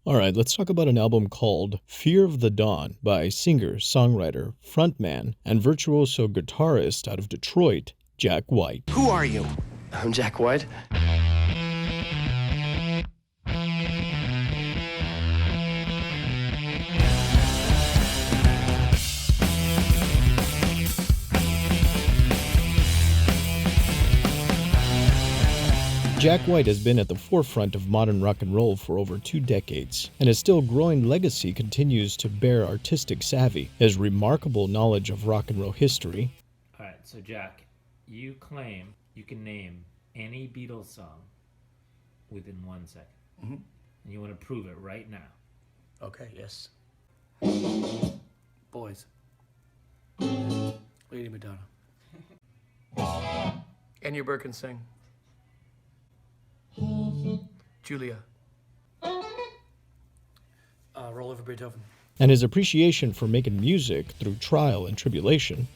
Alright, let's talk about an album called Fear of the Dawn by singer, songwriter, frontman, and virtuoso guitarist out of Detroit, Jack White. Who are you? I'm Jack White. Jack White has been at the forefront of modern rock and roll for over 2 decades, and his still growing legacy continues to bear artistic savvy. His remarkable knowledge of rock and roll history. Alright, so Jack, you claim you can name any Beatles song within 1 second. Mm-hmm. And you want to prove it right now. Okay, yes. Boys. Lady Madonna. And your Birkin sing. Julia. Roll over Beethoven. And his appreciation for making music through trial and tribulation.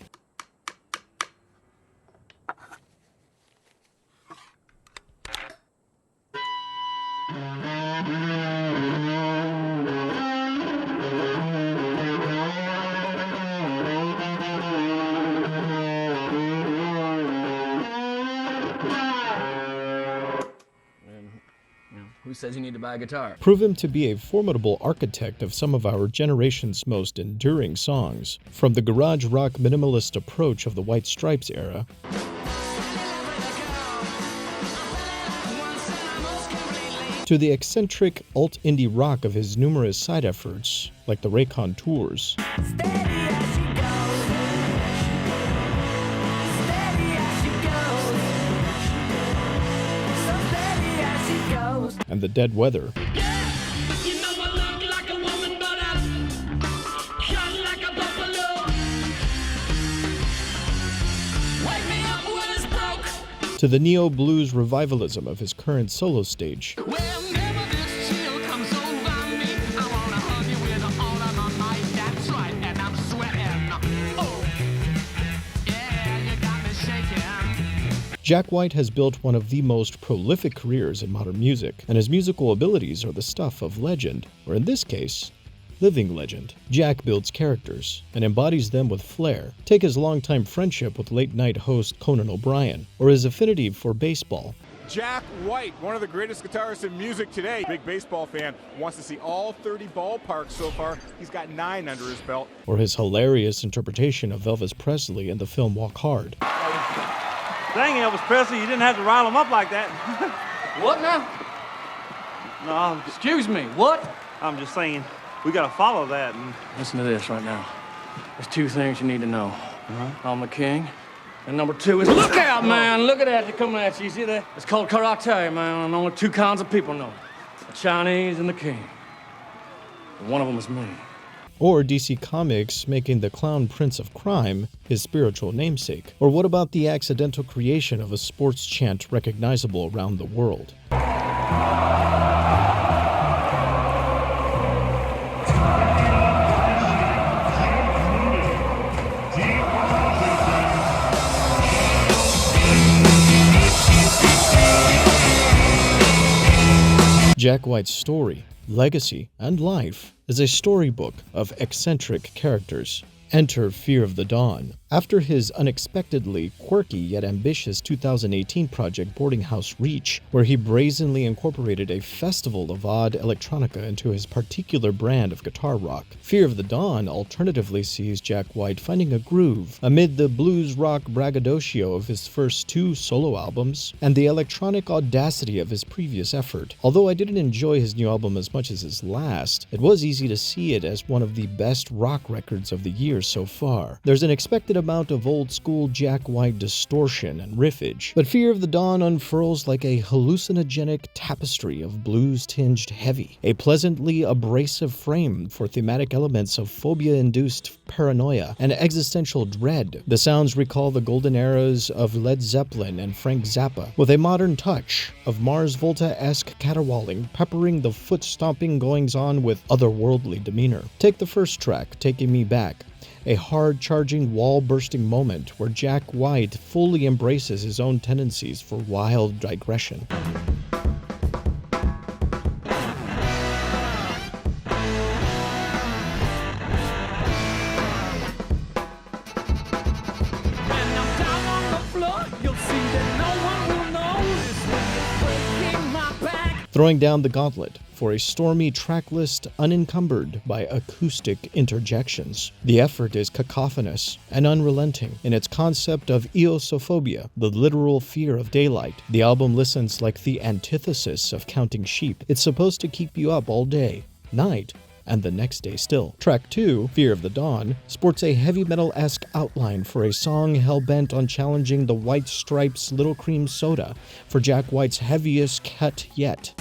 Who says you need to buy a guitar? Prove him to be a formidable architect of some of our generation's most enduring songs, from the garage rock minimalist approach of the White Stripes era to the eccentric alt-indie rock of his numerous side efforts, like the Raycon Tours. And the Dead Weather. To the neo-blues revivalism of his current solo stage. Jack White has built one of the most prolific careers in modern music, and his musical abilities are the stuff of legend, or in this case, living legend. Jack builds characters and embodies them with flair. Take his longtime friendship with late-night host Conan O'Brien, or his affinity for baseball. Jack White, one of the greatest guitarists in music today. Big baseball fan, wants to see all 30 ballparks so far. He's got 9 under his belt. Or his hilarious interpretation of Elvis Presley in the film Walk Hard. Dang, Elvis Presley, you didn't have to rile him up like that. What now? No, Excuse me, what? I'm just saying, we gotta follow that. And Listen to this right now. There's 2 things you need to know. I'm the king, and number 2 is look out, man! Look at that, they're coming at you. You see that? It's called karate, man, and only 2 kinds of people know. The Chinese and the king. And one of them is me. Or DC Comics making the Clown Prince of Crime his spiritual namesake. Or what about the accidental creation of a sports chant recognizable around the world? Jack White's story, legacy, and life is a storybook of eccentric characters. Enter Fear of the Dawn. After his unexpectedly quirky yet ambitious 2018 project Boarding House Reach, where he brazenly incorporated a festival of odd electronica into his particular brand of guitar rock, Fear of the Dawn alternatively sees Jack White finding a groove amid the blues rock braggadocio of his first 2 solo albums and the electronic audacity of his previous effort. Although I didn't enjoy his new album as much as his last, it was easy to see it as one of the best rock records of the year so far. There's an expected amount of old-school Jack White distortion and riffage, but Fear of the Dawn unfurls like a hallucinogenic tapestry of blues-tinged heavy, a pleasantly abrasive frame for thematic elements of phobia-induced paranoia and existential dread. The sounds recall the golden eras of Led Zeppelin and Frank Zappa, with a modern touch of Mars Volta-esque caterwauling peppering the foot-stomping goings-on with otherworldly demeanor. Take the first track, Taking Me Back, a hard-charging, wall-bursting moment where Jack White fully embraces his own tendencies for wild digression. throwing down the gauntlet for a stormy track list unencumbered by acoustic interjections. The effort is cacophonous and unrelenting in its concept of eosophobia, the literal fear of daylight. The album listens like the antithesis of counting sheep. It's supposed to keep you up all day, night, and the next day still. Track 2, Fear of the Dawn, sports a heavy metal-esque outline for a song hell-bent on challenging the White Stripes' Little Cream Soda for Jack White's heaviest cut yet.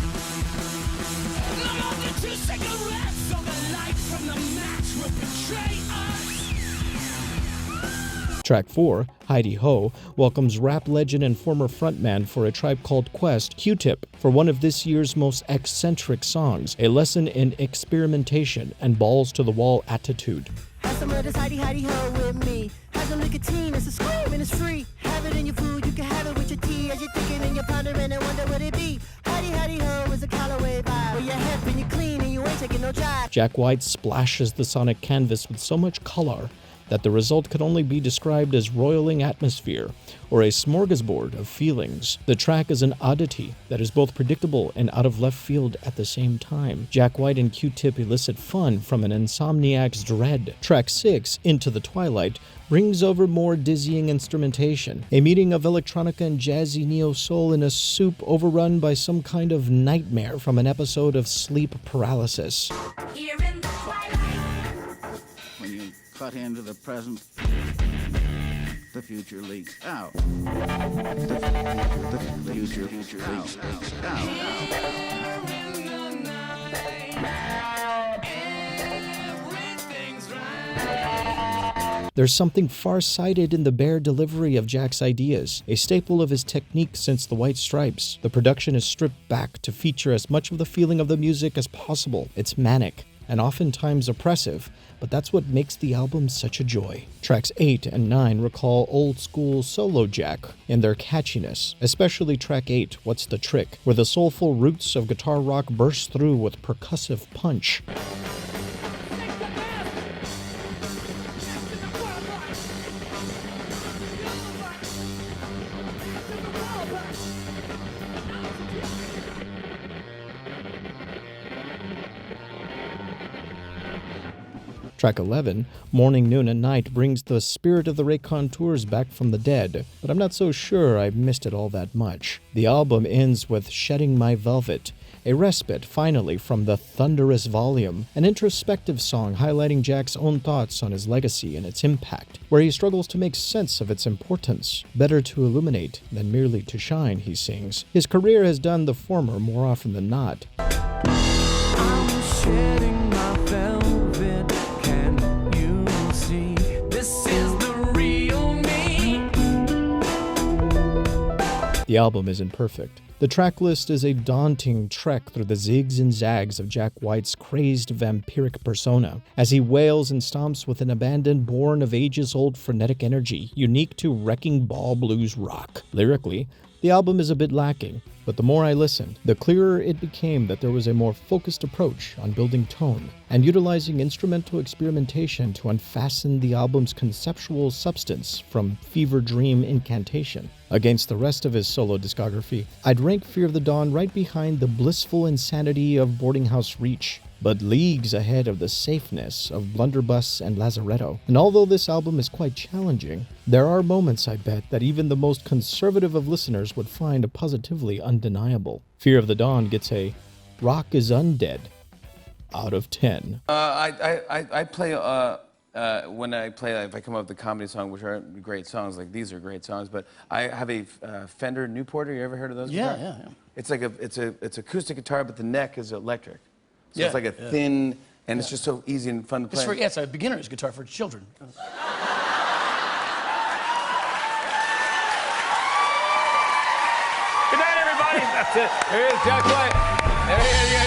Track 4, Heidi Ho, welcomes rap legend and former frontman for A Tribe Called Quest, Q-Tip, for one of this year's most eccentric songs, a lesson in experimentation and balls-to-the-wall attitude. Have some of this Heidi Ho with me. Have a nicotine, it's a scream and it's free. Have it in your food, you can have it with your tea. As you're thinking and you're pondering and wonder what it be. Heidi Ho is a Callaway vibe. Where you're hip and you're clean and you ain't taking no drive. Jack White splashes the sonic canvas with so much color that the result could only be described as roiling atmosphere or a smorgasbord of feelings. The track is an oddity that is both predictable and out of left field at the same time. Jack White and Q-Tip elicit fun from an insomniac's dread. Track 6, Into the Twilight, brings over more dizzying instrumentation, a meeting of electronica and jazzy neo-soul in a soup overrun by some kind of nightmare from an episode of sleep paralysis. Here in the twilight. When you cut into the present, the future leaks out. The future leaks out. There's something far-sighted in the bare delivery of Jack's ideas, a staple of his technique since the White Stripes. The production is stripped back to feature as much of the feeling of the music as possible. It's manic and oftentimes oppressive, but that's what makes the album such a joy. Tracks 8 and 9 recall old-school solo Jack in their catchiness, especially track 8, What's the Trick, where the soulful roots of guitar rock burst through with percussive punch. Track 11, Morning, Noon, and Night, brings the spirit of the Raconteurs back from the dead, but I'm not so sure I missed it all that much. The album ends with Shedding My Velvet, a respite, finally, from the thunderous volume, an introspective song highlighting Jack's own thoughts on his legacy and its impact, where he struggles to make sense of its importance. Better to illuminate than merely to shine, he sings. His career has done the former more often than not. I'm shedding my velvet. Can you see? This is the real me. The album isn't perfect. The track list is a daunting trek through the zigs and zags of Jack White's crazed vampiric persona, as he wails and stomps with an abandon born of ages-old frenetic energy, unique to wrecking ball blues rock. Lyrically, the album is a bit lacking, but the more I listened, the clearer it became that there was a more focused approach on building tone and utilizing instrumental experimentation to unfasten the album's conceptual substance from fever dream incantation. Against the rest of his solo discography, I'd rank Fear of the Dawn right behind the blissful insanity of Boarding House Reach, but leagues ahead of the safeness of Blunderbuss and Lazaretto. And although this album is quite challenging, there are moments, I bet, that even the most conservative of listeners would find positively undeniable. Fear of the Dawn gets a Rock is Undead out of 10. I play when I play, if I come up with a comedy song, which aren't great songs, like these are great songs, but I have a Fender Newporter. You ever heard of those? Yeah, guitars? yeah. It's like it's acoustic guitar, but the neck is electric. So it's like a yeah. thin, and it's just so easy and fun to play. It's a beginner's guitar for children. Good night, everybody. That's it. There he is, Jack White. There he is.